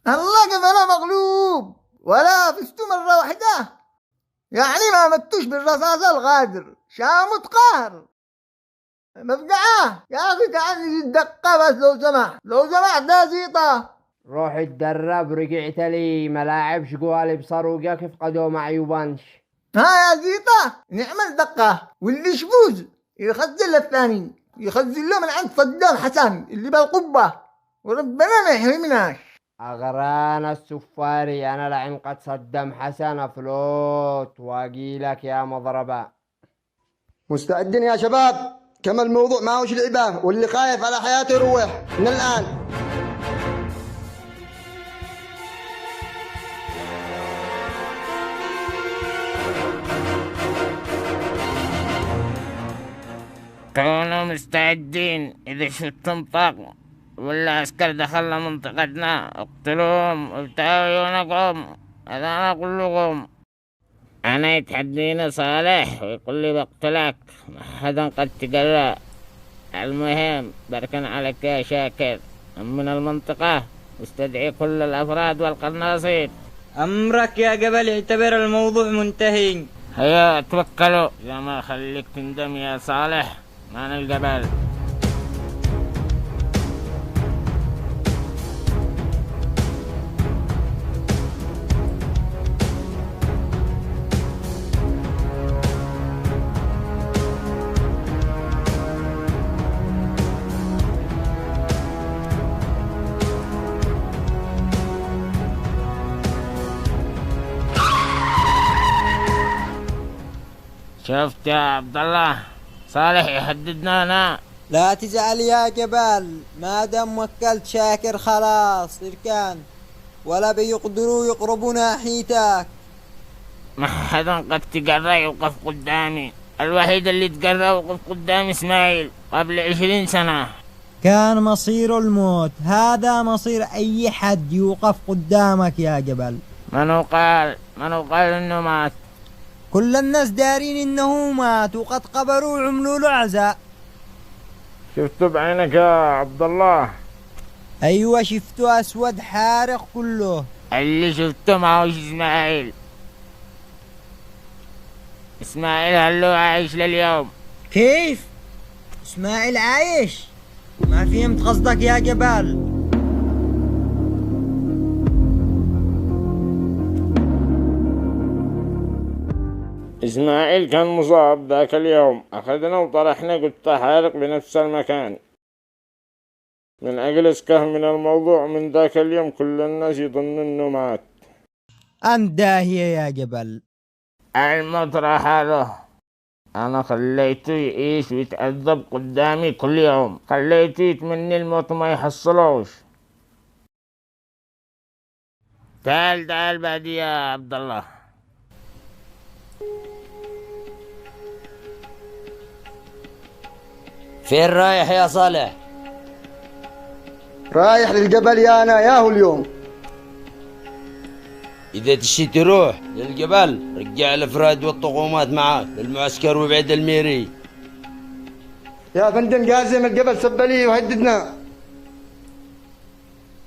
الله قبل مغلوب ولا فزتوا مرة واحدة، يعني ما متوش بالرصاص الغادر، شامت قهر مفقعة يا أخي. تعال نجي الدقة بس لو سمحت ده زيطة. روح اتدرب، رجعت لي ملاعب شقوالي بصاروقك يفقدوا مع يوبانش. ها يا زيطة نعمل دقة، واللي يفوز يخزن الثاني، يخزن له من عند صدام حسن اللي بالقبة، وربنا ما يحرمناش. أغران السفاري، أنا لعن قد صدم حسن فلوت واقيلك يا مضربة. مستعدين يا شباب؟ كما الموضوع ما هوش لعبة، واللي خايف على حياته يروح من الآن. كونوا مستعدين، إذا شفتم طاقم ولا عسكر دخل منطقتنا اقتلوهم وابتعوا عيونكم. هذا أنا أقول لكم. أنا يتحديني صالح ويقول لي بقتلك، ما حدا قد تقرأ. المهم بركن عليك يا شاكر من المنطقة، واستدعي كل الأفراد والقناصين. أمرك يا جبل، اعتبر الموضوع منتهي. هيا توكلوا، إذا ما خليك تندم يا صالح. معنا الجبل. شفت يا عبد الله، صالح يهددنا هنا. لا تزعل يا جبل، ما دام وكلت شاكر خلاص اركان، ولا بيقدروا يقربوا ناحيتك. ما حدا قد تقرى يوقف قدامي. الوحيد اللي تقرى وقف قدامي اسماعيل قبل 20 سنة. كان مصير الموت، هذا مصير أي حد يوقف قدامك يا جبل. منو قال انه مات؟ كل الناس دارين انه مات، وقد قبروا وعملوا له عزاء. شفته بعينك يا عبد الله؟ ايوه شفته، اسود حارق كله. اللي شفته ما هوش اسماعيل هلو عايش لليوم. كيف؟ اسماعيل عايش؟ ما فهمت قصدك يا جبال. اسماعيل كان مصاب ذاك اليوم، اخذنا وطرحنا قطة حارق بنفس المكان. من اجل اسكه من الموضوع، من ذاك اليوم كل الناس يظن انه مات. انت داهية يا جبل. المطرح هذا انا خليته يعيش ويتعذب قدامي كل يوم، خليته يتمنى الموت ما يحصلوش. تعال بعدي يا عبد الله. فين رايح يا صالح؟ رايح للجبل يا أنا ياهو اليوم. إذا تشي تروح للجبل رجع الأفراد والطقومات معاك للمعسكر وبعد الميري. يا فندم قاسم الجبل سبلي وهددنا.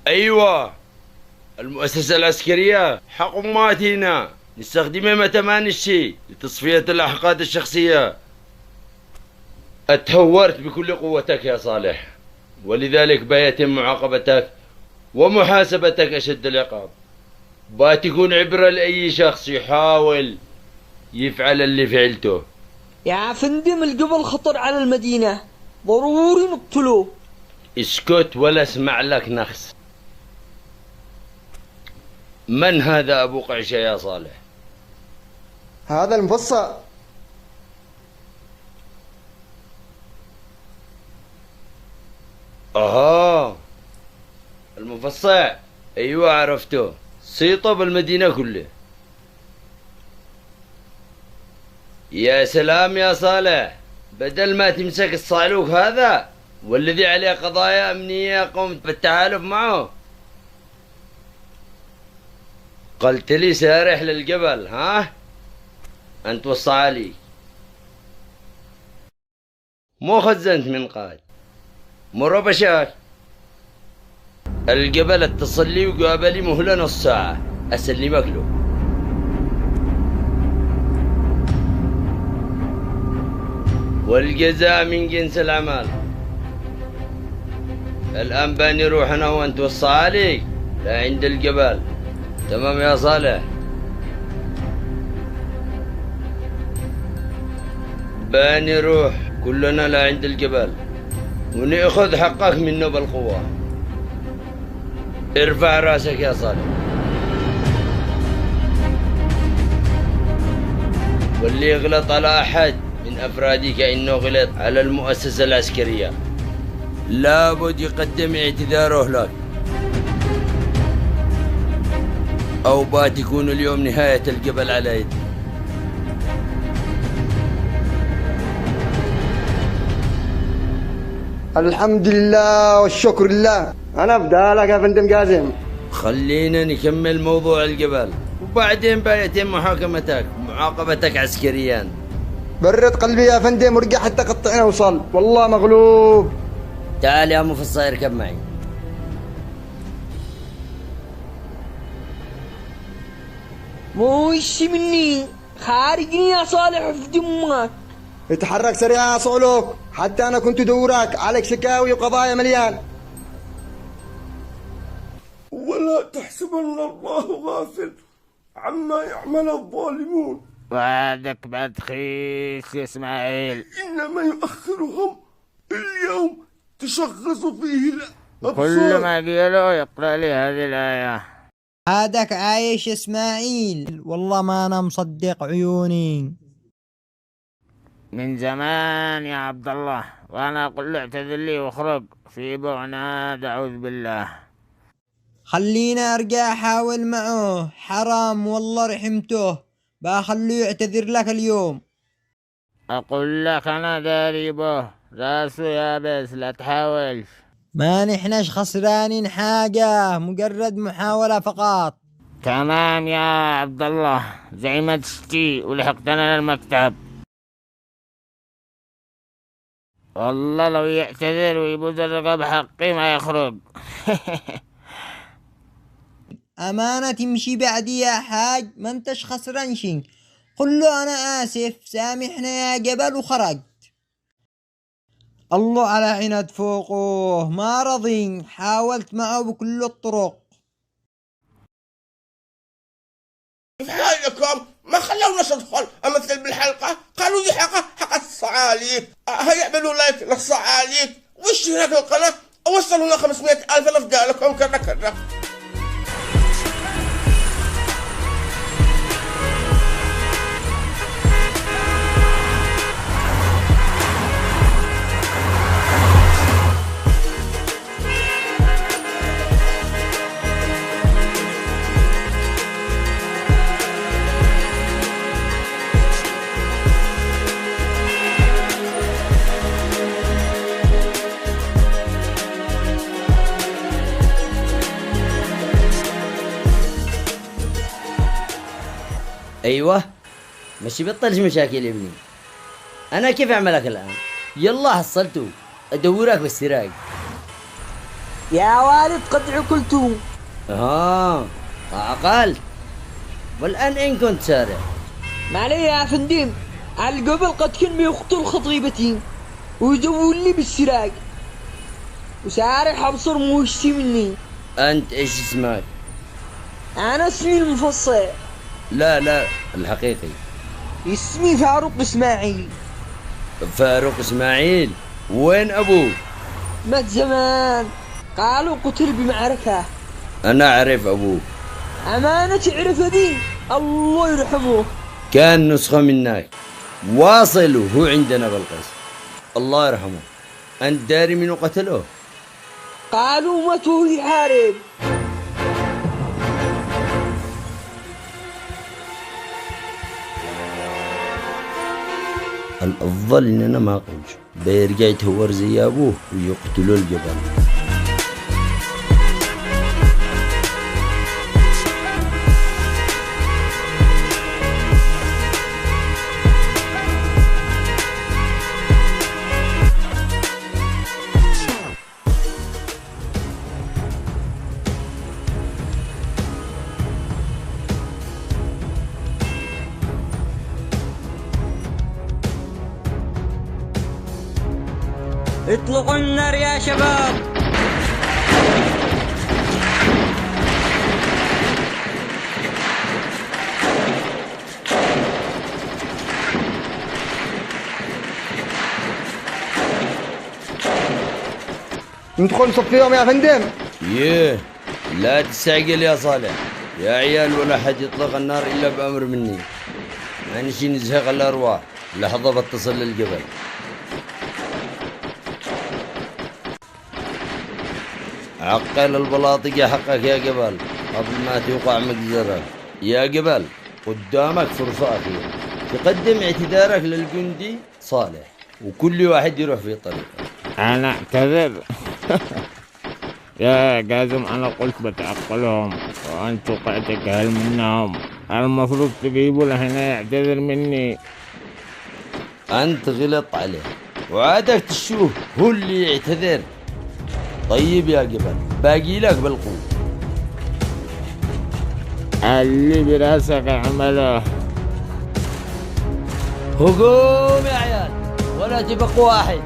أيوة، المؤسسة العسكرية حكومات هنا نستخدمها متى ما نشي لتصفية الأحقاد الشخصية. اتهورت بكل قوتك يا صالح، ولذلك بيتم معاقبتك ومحاسبتك أشد العقاب. بتكون عبرة لأي شخص يحاول يفعل اللي فعلته. يا فندم الجبل خطر على المدينة، ضروري نقتلوه. اسكت ولا اسمع لك نخس. من هذا أبو قعشة يا صالح؟ هذا المفصل. المفصع، أيوة عرفته، صيته بالمدينة كله. يا سلام يا صالح، بدل ما تمسك الصعلوك هذا والذي عليه قضايا أمنية قمت بالتحالف معه، قلت لي سارح للجبل. ها أنت وصالي مو خزنت من قاد مرة بشاك. الجبل اتصل لي وقابل لي مهلة نص ساعة أسلمك له. والجزاء من جنس العمل. الآن باني روح أنا وأنت والصالح لعند الجبل. تمام يا صالح؟ باني روح كلنا لعند الجبل ونأخذ حقك منه بالقوة. ارفع راسك يا صالح. واللي يغلط على أحد من أفرادي كأنه غلط على المؤسسة العسكرية لابد يقدم اعتذاره لك، أو بات يكون اليوم نهاية الجبل على يدي. الحمد لله والشكر لله. أنا بدالك يا فندم قاسم. خلينا نكمل موضوع الجبل وبعدين بيتم محاكمتك ومعاقبتك عسكريا. برد قلبي يا فندم ورجع حتى قطعنا وصل، والله مغلوب. تعال يا مفصل اركب معي. موش مني خارجني يا صالح في دمك. اتحرك سريع يا صعلوك، حتى أنا كنت دورك عليك شكاوي وقضايا مليان. ولا تحسبن الله غافل عما يعمل الظالمون. وعدك بعد خيس يا اسماعيل. إنما يؤخرهم اليوم تشخص فيه الأبصار. كل ما قيلوا يقرأ لي هذه الآية. هادك عايش اسماعيل، والله ما انا مصدق عيوني. من زمان يا عبد الله وانا اقول له اعتذر لي واخرج في بعناد اعوذ بالله. خلينا ارجع احاول معه، حرام والله رحمته، بخليه يعتذر لك اليوم. اقول لك انا داري به راسه يابس لا تحاولش. ما نحناش خسرانين حاجة، مجرد محاولة فقط. تمام يا عبد الله زي ما تشتي ولحقتنا للمكتب. والله لو يعتذر ويبوز الرقاب حقي ما يخرج. أمانة تمشي بعدي يا حاج، ما انتش خسران شي. قل له أنا آسف سامحنا يا جبل وخرجت. الله على عناد فوقه، ما رضي، حاولت معه بكل الطرق. حالكم ما خلوناش ندخل امثل بالحلقه، قالوا لي حلقه الصعاليك، هيعملوا لايك للصعاليك واشتراك القناه، وصلوا لنا 500,000 لكم كذا كذا. ايوه ماشي بطلش مشاكل يا ابني. انا كيف اعملك الان؟ يلا حصلته ادورك بالسراج. يا والد قد عقلتوا. عقلت. والان ان كنت سارع. ما علي يا فندم، على قبل قد كان بيقتل خطيبتي ويدور لي بالسراج وسارع حبصر موشتي مني. انت ايش اسمك؟ انا اسمي المفصل. لا الحقيقي. اسمي فاروق اسماعيل. فاروق اسماعيل؟ وين ابوك؟ مات زمان، قالوا قتل بمعركة. انا اعرف ابوك. امانة تعرف ذي، الله يرحمه. كان نسخة منك، واصل وهو عندنا بالقصر. الله يرحمه. انت داري منو قتله؟ قالوا مات وهو يحارب. الأفضل إننا ما أقولش، بيرجع يتهور زي أبوه ويقتلوا الجبل. اطلقوا النار يا شباب. ندخل نصفيهم يا فندم. يه، لا تستعجل يا صالح يا عيال، ولا حد يطلق النار إلا بأمر مني. ما نشي نزهق الأرواح. لحظة بتصل للجبل. عقل البلاطقة حقك يا جبل قبل ما توقع مجزرة. يا جبل، قدامك فرصة أخيرة تقدم اعتذارك للجندي صالح، وكل واحد يروح في طريقه. أنا أعتذر. يا جازم، أنا قلت بتعقلهم وأنت وقعت جهل منهم. المفروض تجيبوا لهنا يعتذر مني. أنت غلط عليه وعادك تشوف هو اللي يعتذر. طيب يا جبل، باقي لك بالقوة. اللي براسك اعمله. هجوم يا عيال، ولا تبقى واحد.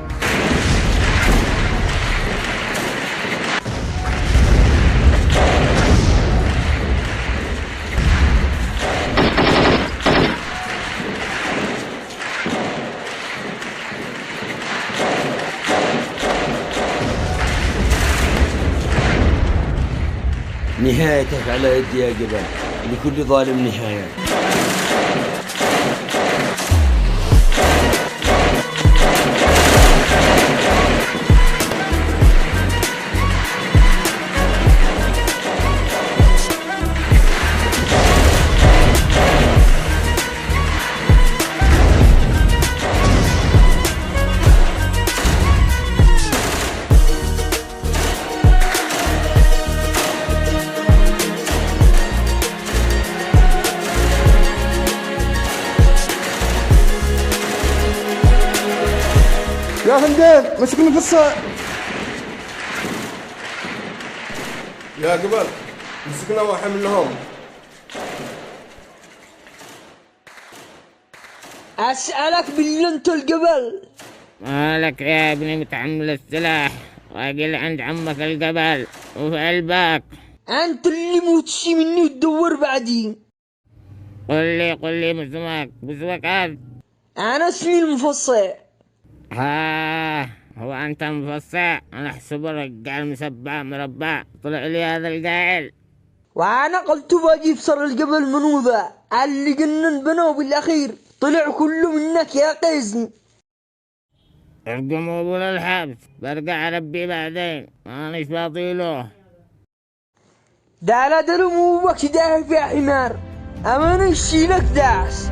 نهايتك على يدي يا جبل، لكل ظالم نهاية. يا فندم مسكني في الصاع. يا جبل، مسكنا واحد منهم. أسألك بالله انت الجبل. مالك يا ابني متحمل السلاح واجل عند عمك الجبل وفي قلبك. انت اللي موتشي مني وتدور بعدين. قل لي مسمك هذا. انا اسمي المفصع. هو انت مفصع؟ انا احسب رجال مسبع مربع طلع لي هذا الجاهل. وانا قلت باجي بصر الجبل منو ذا اللي جنن بنو بالاخير طلع كله منك يا قيزني. ارجموا ابو الحبس، برجع ربي بعدين مانيش باطيله. ده لا درمو وقت داهي يا حمار، اما نشيلك داس.